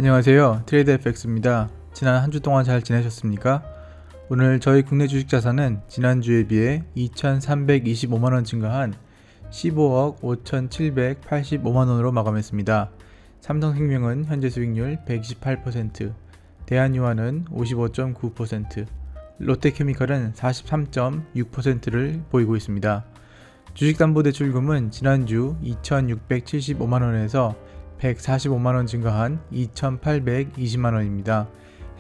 안녕하세요. 트레이드FX입니다. 지난 한 주 동안 잘 지내셨습니까? 오늘 저희 국내 주식 자산은 지난주에 비해 2,325만원 증가한 15억 5,785만원으로 마감했습니다. 삼성생명은 현재 수익률 128%, 대한유한은 55.9%, 롯데케미칼은 43.6%를 보이고 있습니다. 주식담보대출금은 지난주 2,675만원에서 145만원 증가한 2,820만원입니다.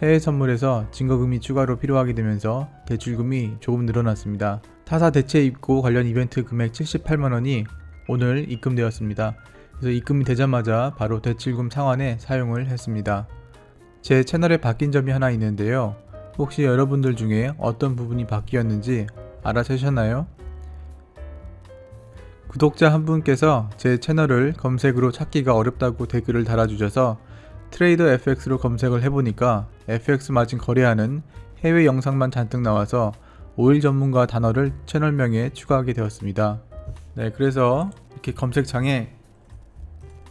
해외 선물에서 증거금이 추가로 필요하게 되면서 대출금이 조금 늘어났습니다. 타사 대체 입고 관련 이벤트 금액 78만원이 오늘 입금되었습니다. 그래서 입금이 되자마자 바로 대출금 상환에 사용을 했습니다. 제 채널에 바뀐 점이 하나 있는데요. 혹시 여러분들 중에 어떤 부분이 바뀌었는지 알아채셨나요? 구독자 한 분께서 제 채널을 검색으로 찾기가 어렵다고 댓글을 달아주셔서 트레이더 FX로 검색을 해보니까 FX 마진 거래하는 해외 영상만 잔뜩 나와서 오일 전문가 단어를 채널명에 추가하게 되었습니다. 네, 그래서 이렇게 검색창에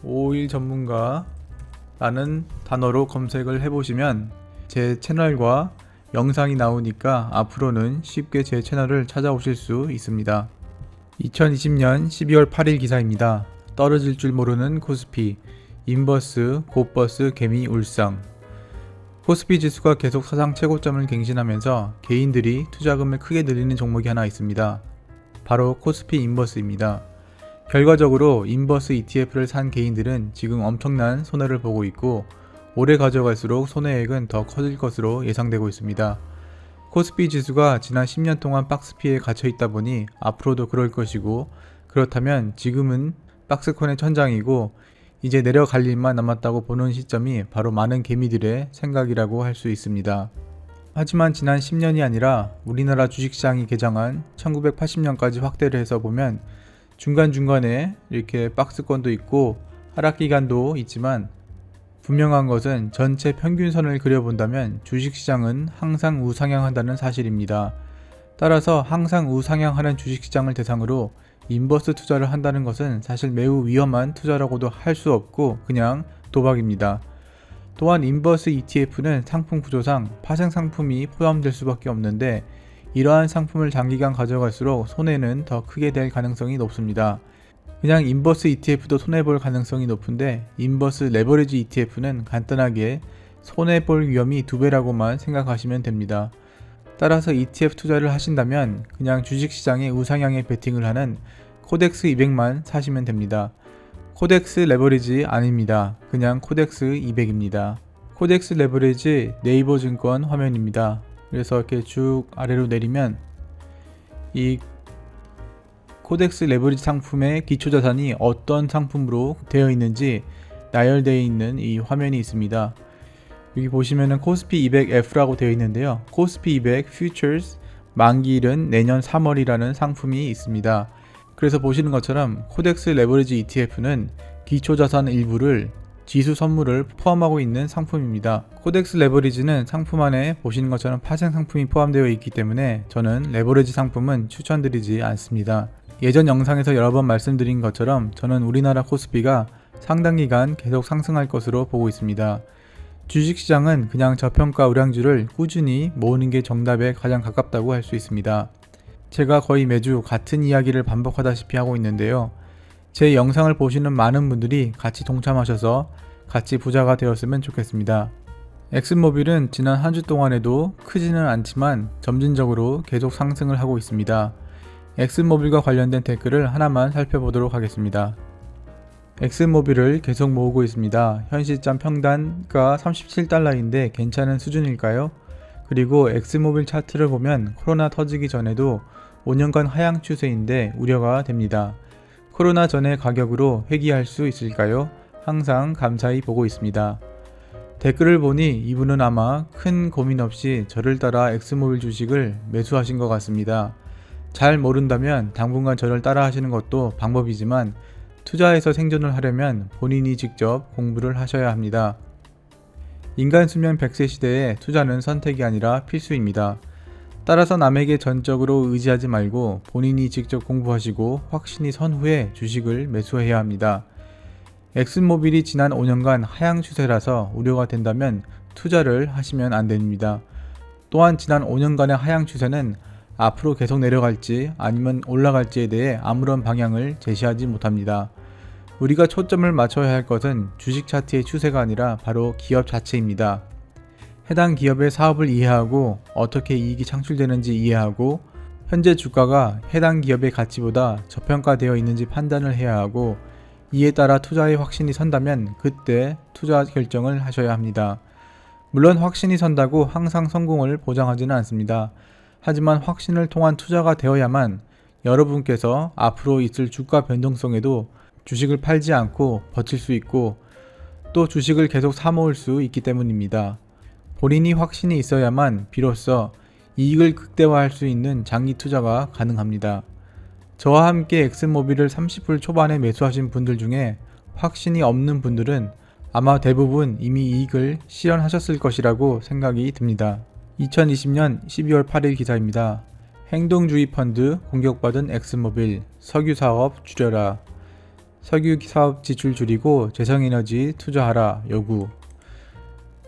오일 전문가 라는 단어로 검색을 해보시면 제 채널과 영상이 나오니까 앞으로는 쉽게 제 채널을 찾아오실 수 있습니다. 2020년 12월 8일 기사입니다. 떨어질 줄 모르는 코스피, 인버스, 곧버스, 개미, 울상. 코스피 지수가 계속 사상 최고점을 갱신하면서 개인들이 투자금을 크게 늘리는 종목이 하나 있습니다. 바로 코스피 인버스입니다. 결과적으로 인버스 ETF를 산 개인들은 지금 엄청난 손해를 보고 있고 오래 가져갈수록 손해액은 더 커질 것으로 예상되고 있습니다. 코스피 지수가 지난 10년 동안 박스피에 갇혀있다 보니 앞으로도 그럴 것이고, 그렇다면 지금은 박스권의 천장이고 이제 내려갈 일만 남았다고 보는 시점이 바로 많은 개미들의 생각이라고 할 수 있습니다. 하지만 지난 10년이 아니라 우리나라 주식시장이 개장한 1980년까지 확대를 해서 보면 중간중간에 이렇게 박스권도 있고 하락기간도 있지만 분명한 것은 전체 평균선을 그려본다면 주식시장은 항상 우상향한다는 사실입니다. 따라서 항상 우상향하는 주식시장을 대상으로 인버스 투자를 한다는 것은 사실 매우 위험한 투자라고도 할 수 없고 그냥 도박입니다. 또한 인버스 ETF는 상품 구조상 파생 상품이 포함될 수밖에 없는데 이러한 상품을 장기간 가져갈수록 손해는 더 크게 될 가능성이 높습니다. 그냥 인버스 ETF도 손해볼 가능성이 높은데 인버스 레버리지 ETF는 간단하게 손해볼 위험이 2배라고만 생각하시면 됩니다. 따라서 ETF 투자를 하신다면 그냥 주식시장에 우상향에 베팅을 하는 코덱스 200만 사시면 됩니다. 코덱스 레버리지 아닙니다. 그냥 코덱스 200입니다. 코덱스 레버리지 네이버 증권 화면입니다. 그래서 이렇게 쭉 아래로 내리면 이 코덱스 레버리지 상품의 기초자산이 어떤 상품으로 되어 있는지 나열되어 있는 이 화면이 있습니다. 여기 보시면은 코스피 200F라고 되어 있는데요. 코스피 200 Futures 만기일은 내년 3월이라는 상품이 있습니다. 그래서 보시는 것처럼 코덱스 레버리지 ETF는 기초자산 일부를 지수 선물을 포함하고 있는 상품입니다. 코덱스 레버리지는 상품 안에 보시는 것처럼 파생 상품이 포함되어 있기 때문에 저는 레버리지 상품은 추천드리지 않습니다. 예전 영상에서 여러 번 말씀드린 것처럼 저는 우리나라 코스피가 상당 기간 계속 상승할 것으로 보고 있습니다. 주식시장은 그냥 저평가 우량주를 꾸준히 모으는 게 정답에 가장 가깝다고 할 수 있습니다. 제가 거의 매주 같은 이야기를 반복하다시피 하고 있는데요. 제 영상을 보시는 많은 분들이 같이 동참하셔서 같이 부자가 되었으면 좋겠습니다. 엑슨모빌은 지난 한 주 동안에도 크지는 않지만 점진적으로 계속 상승을 하고 있습니다. 엑슨모빌과 관련된 댓글을 하나만 살펴보도록 하겠습니다. 엑슨모빌을 계속 모으고 있습니다. 현 시점 평단가 37달러인데 괜찮은 수준일까요? 그리고 엑슨모빌 차트를 보면 코로나 터지기 전에도 5년간 하향 추세인데 우려가 됩니다. 코로나 전의 가격으로 회귀할 수 있을까요? 항상 감사히 보고 있습니다. 댓글을 보니 이분은 아마 큰 고민 없이 저를 따라 엑슨모빌 주식을 매수하신 것 같습니다. 잘 모른다면 당분간 저를 따라 하시는 것도 방법이지만 투자에서 생존을 하려면 본인이 직접 공부를 하셔야 합니다. 인간 수명 100세 시대에 투자는 선택이 아니라 필수입니다. 따라서 남에게 전적으로 의지하지 말고 본인이 직접 공부하시고 확신이 선 후에 주식을 매수해야 합니다. 엑슨모빌이 지난 5년간 하향 추세라서 우려가 된다면 투자를 하시면 안 됩니다. 또한 지난 5년간의 하향 추세는 앞으로 계속 내려갈지 아니면 올라갈지에 대해 아무런 방향을 제시하지 못합니다. 우리가 초점을 맞춰야 할 것은 주식 차트의 추세가 아니라 바로 기업 자체입니다. 해당 기업의 사업을 이해하고 어떻게 이익이 창출되는지 이해하고 현재 주가가 해당 기업의 가치보다 저평가되어 있는지 판단을 해야 하고 이에 따라 투자의 확신이 선다면 그때 투자 결정을 하셔야 합니다. 물론 확신이 선다고 항상 성공을 보장하지는 않습니다. 하지만 확신을 통한 투자가 되어야만 여러분께서 앞으로 있을 주가 변동성에도 주식을 팔지 않고 버틸 수 있고 또 주식을 계속 사모을 수 있기 때문입니다. 본인이 확신이 있어야만 비로소 이익을 극대화할 수 있는 장기 투자가 가능합니다. 저와 함께 엑슨모빌을 30불 초반에 매수하신 분들 중에 확신이 없는 분들은 아마 대부분 이미 이익을 실현하셨을 것이라고 생각이 듭니다. 2020년 12월 8일 기사입니다. 행동주의 펀드 공격받은 엑슨모빌, 석유사업 줄여라. 석유사업 지출 줄이고 재생에너지 투자하라 요구.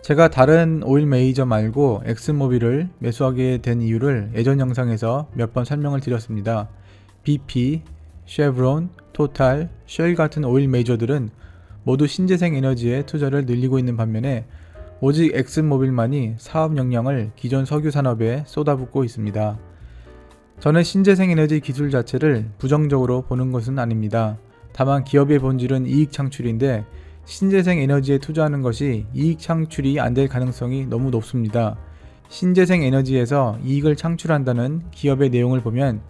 제가 다른 오일 메이저 말고 엑슨모빌을 매수하게 된 이유를 예전 영상에서 몇 번 설명을 드렸습니다. BP, 쉐브론, 토탈, 쉘 같은 오일 메이저들은 모두 신재생 에너지에 투자를 늘리고 있는 반면에 오직 엑슨모빌만이 사업 역량을 기존 석유 산업에 쏟아붓고 있습니다. 저는 신재생 에너지 기술 자체를 부정적으로 보는 것은 아닙니다. 다만 기업의 본질은 이익 창출인데 신재생 에너지에 투자하는 것이 이익 창출이 안 될 가능성이 너무 높습니다. 신재생 에너지에서 이익을 창출한다는 기업의 내용을 보면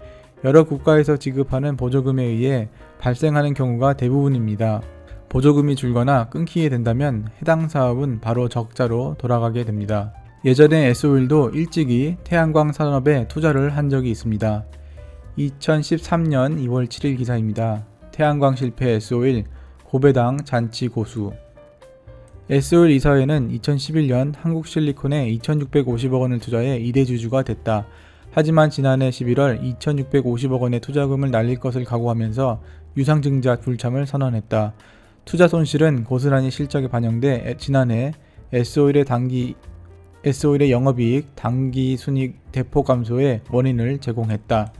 여러 국가에서 지급하는 보조금에 의해 발생하는 경우가 대부분입니다. 보조금이 줄거나 끊기게 된다면 해당 사업은 바로 적자로 돌아가게 됩니다. 예전에 S-오일도 일찍이 태양광 산업에 투자를 한 적이 있습니다. 2013년 2월 7일 기사입니다. 태양광 실패 S-오일 고배당 잔치 고수. S-오일 이사회는 2011년 한국실리콘에 2,650억 원을 투자해 2대 주주가 됐다. 하지만 지난해 11월 2,650억 원의 투자금을 날릴 것을 각오하면서 유상증자 불참을 선언했다. 투자 손실은 고스란히 실적에 반영돼 지난해 S-오일의 영업이익 당기 순이익 대폭 감소의 원인을 제공했다.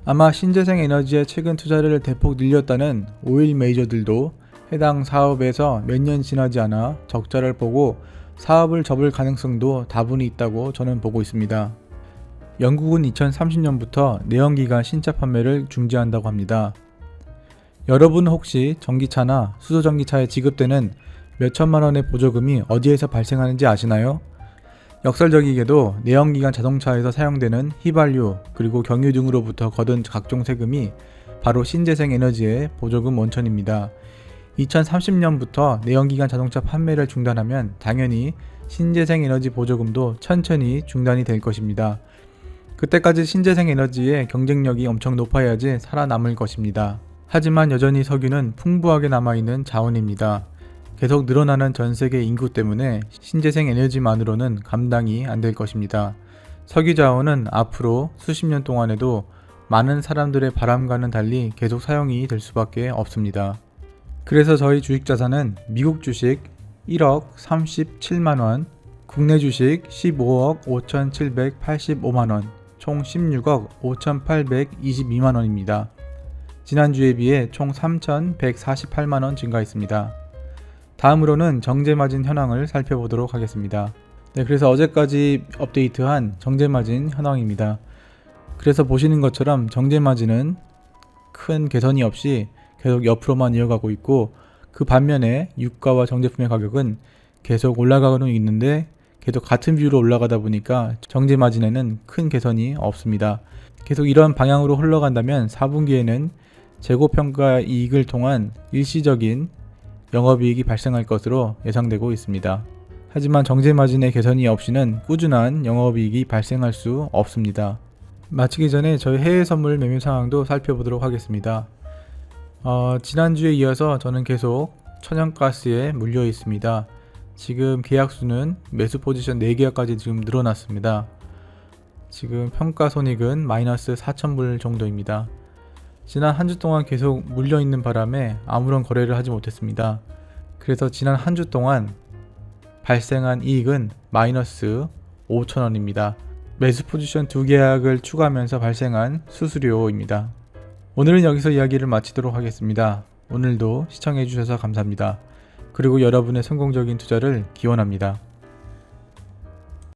아마 신재생 에너지에 최근 투자를 대폭 늘렸다는 오일 메이저들도 해당 사업에서 몇 년 지나지 않아 적자를 보고 사업을 접을 가능성도 다분히 있다고 저는 보고 있습니다. 영국은 2030년부터 내연기관 신차 판매를 중지한다고 합니다. 여러분 혹시 전기차나 수소전기차에 지급되는 몇천만 원의 보조금이 어디에서 발생하는지 아시나요? 역설적이게도 내연기관 자동차에서 사용되는 휘발유 그리고 경유 등으로부터 거둔 각종 세금이 바로 신재생 에너지의 보조금 원천입니다. 2030년부터 내연기관 자동차 판매를 중단하면 당연히 신재생 에너지 보조금도 천천히 중단이 될 것입니다. 그때까지 신재생 에너지의 경쟁력이 엄청 높아야지 살아남을 것입니다. 하지만 여전히 석유는 풍부하게 남아있는 자원입니다. 계속 늘어나는 전 세계 인구 때문에 신재생 에너지만으로는 감당이 안 될 것입니다. 석유 자원은 앞으로 수십 년 동안에도 많은 사람들의 바람과는 달리 계속 사용이 될 수밖에 없습니다. 그래서 저희 주식 자산은 미국 주식 1억 37만원, 국내 주식 15억 5,785만원, 총 16억 5,822만원입니다. 지난주에 비해 총 3,148만원 증가했습니다. 다음으로는 정제마진 현황을 살펴보도록 하겠습니다. 그래서 어제까지 업데이트한 정제마진 현황입니다. 그래서 보시는 것처럼 정제마진은 큰 개선이 없이 계속 옆으로만 이어가고 있고 그 반면에 유가와 정제품의 가격은 계속 올라가고는 있는데 계속 같은 비율로 올라가다 보니까 정제마진에는 큰 개선이 없습니다. 계속 이런 방향으로 흘러간다면 4분기에는 재고평가 이익을 통한 일시적인 영업이익이 발생할 것으로 예상되고 있습니다. 하지만 정제마진의 개선이 없이는 꾸준한 영업이익이 발생할 수 없습니다. 마치기 전에 저희 해외 선물 매매 상황도 살펴보도록 하겠습니다. 지난주에 이어서 저는 계속 천연가스에 물려 있습니다. 지금 계약수는 매수 포지션 4계약까지 지금 늘어났습니다. 지금 평가손익은 마이너스 4,000불 정도입니다. 지난 한 주 동안 계속 물려있는 바람에 아무런 거래를 하지 못했습니다. 그래서 지난 한 주 동안 발생한 이익은 마이너스 5,000원입니다. 매수 포지션 2계약을 추가하면서 발생한 수수료입니다. 오늘은 여기서 이야기를 마치도록 하겠습니다. 오늘도 시청해주셔서 감사합니다. 그리고 여러분의 성공적인 투자를 기원합니다.